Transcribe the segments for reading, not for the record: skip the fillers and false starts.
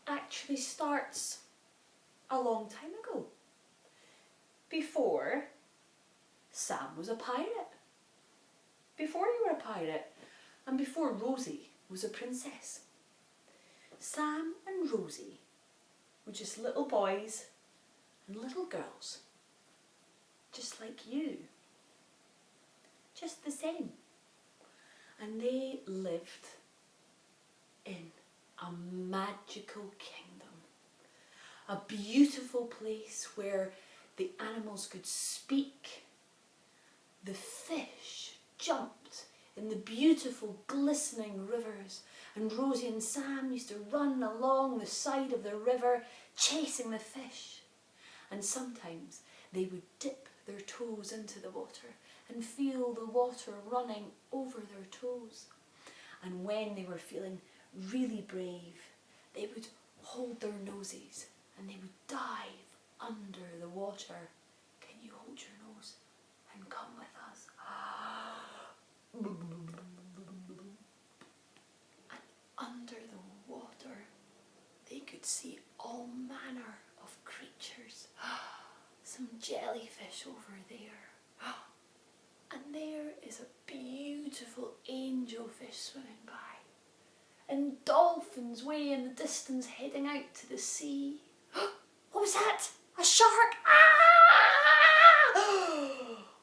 actually starts a long time ago, before Sam was a pirate, before you were a pirate, and before Rosie was a princess. Sam and Rosie were just little boys and little girls, just like you, just the same. And they lived in a magical kingdom, a beautiful place where the animals could speak, the fish jumped in the beautiful glistening rivers, and Rosie and Sam used to run along the side of the river chasing the fish. And sometimes they would dip their toes into the water and feel the water running over their toes. And when they were feeling really brave, they would hold their noses and they would dive under the water. Can you hold your nose and come with us? And under the water, they could see all manner of creatures. Some jellyfish over there. And there is a beautiful angelfish swimming by. And dolphins way in the distance heading out to the sea. What was that? A shark! Ah!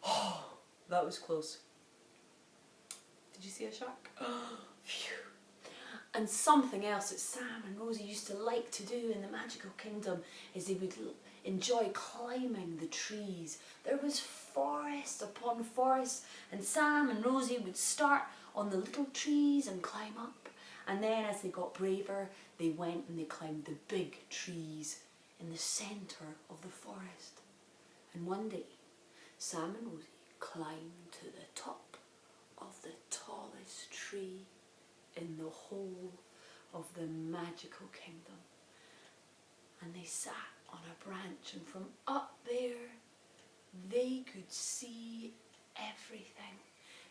Oh, that was close. Did you see a shark? Phew. And something else that Sam and Rosie used to like to do in the magical kingdom is they would enjoy climbing the trees. There was forest upon forest, and Sam and Rosie would start on the little trees and climb up. And then as they got braver, they went and they climbed the big trees in the centre of the forest. And one day, Sam and Rosie climbed to the top of the tallest tree in the whole of the magical kingdom. And they sat on a branch, and from up there, they could see everything.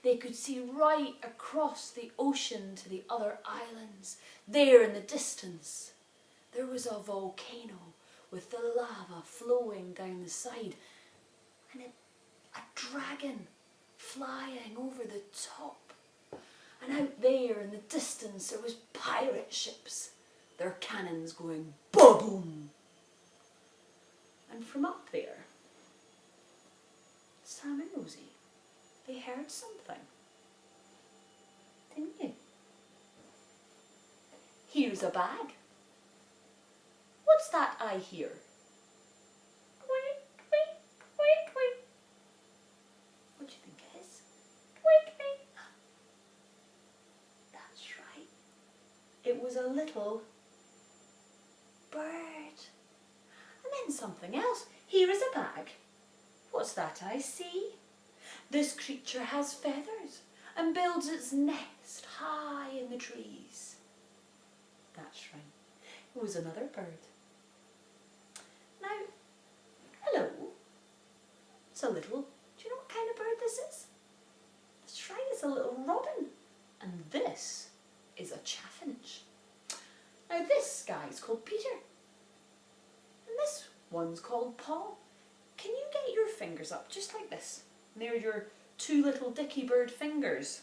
They could see right across the ocean to the other islands. There in the distance, there was a volcano with the lava flowing down the side, and a dragon flying over the top. And out there in the distance, there was pirate ships, their cannons going boom. And from up there, Sam and Rosie, they heard something. Didn't you? Here's a bag. What's that I hear? Tweet, tweet, tweet, tweet. What do you think it is? Tweet, tweet. That's right. It was a little bird. And then something else. Here is a bag. What's that I see? This creature has feathers and builds its nest high in the trees. That's right. It was another bird. Now, hello. It's a little, do you know what kind of bird this is? That's right, it's a little robin. And this is a chaffinch. Now this guy's called Peter. And this one's called Paul. Can you get your fingers up just like this? And they're your two little dickie bird fingers.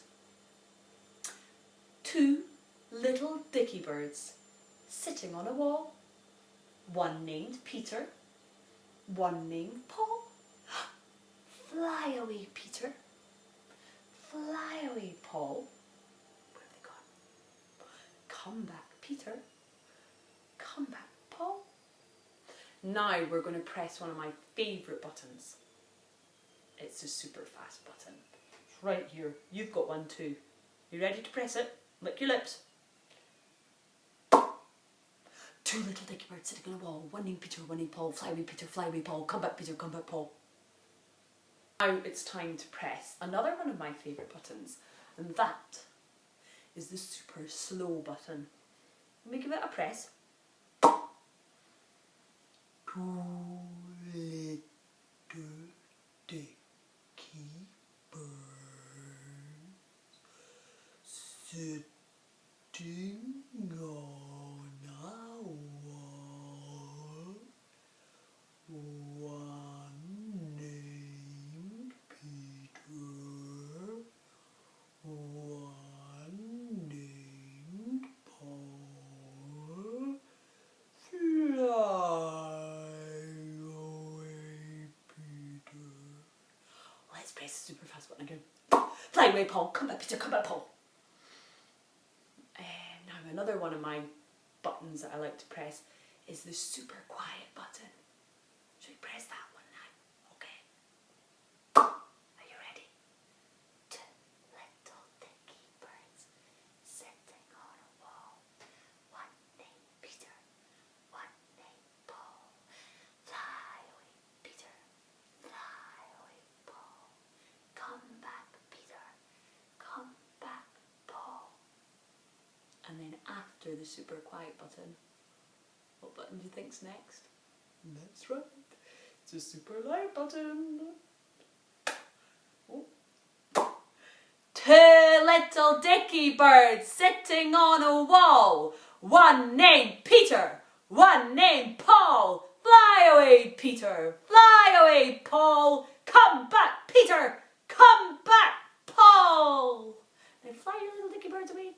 Two little dickie birds sitting on a wall. One named Peter, one named Paul. Fly away, Peter. Fly away, Paul. Where have they gone? Come back, Peter. Come back, Paul. Now we're going to press one of my favourite buttons. It's a super fast button. It's right here. You've got one too. You ready to press it? Lick your lips. Two little dickie birds sitting on a wall. One named Peter, one named Paul. Fly away, Peter, fly away, Paul. Come back, Peter, come back, Paul. Now it's time to press another one of my favourite buttons, and that is the super slow button. Let me give it a press. Two little dickie birds sitting on a button again. Fly away, Paul. Come back, Peter. Come back, Paul. Now another one of my buttons that I like to press is the super quiet button. Should we press that one now? Okay. Are you ready? Two little dickie birds sitting on a wall. One named Peter, one named Paul. Fly away, Peter. Fly away, Paul. Come back, Peter. Come back, Paul. And then after the super quiet button, what button do you think's next? That's right. It's a super loud button. Oh. Two little dickie birds sitting on a wall. One named Peter, one named Paul. Fly away, Peter. Fly away, Paul. Come back, Peter. Come back, Paul. Now fly your little dickie birds away.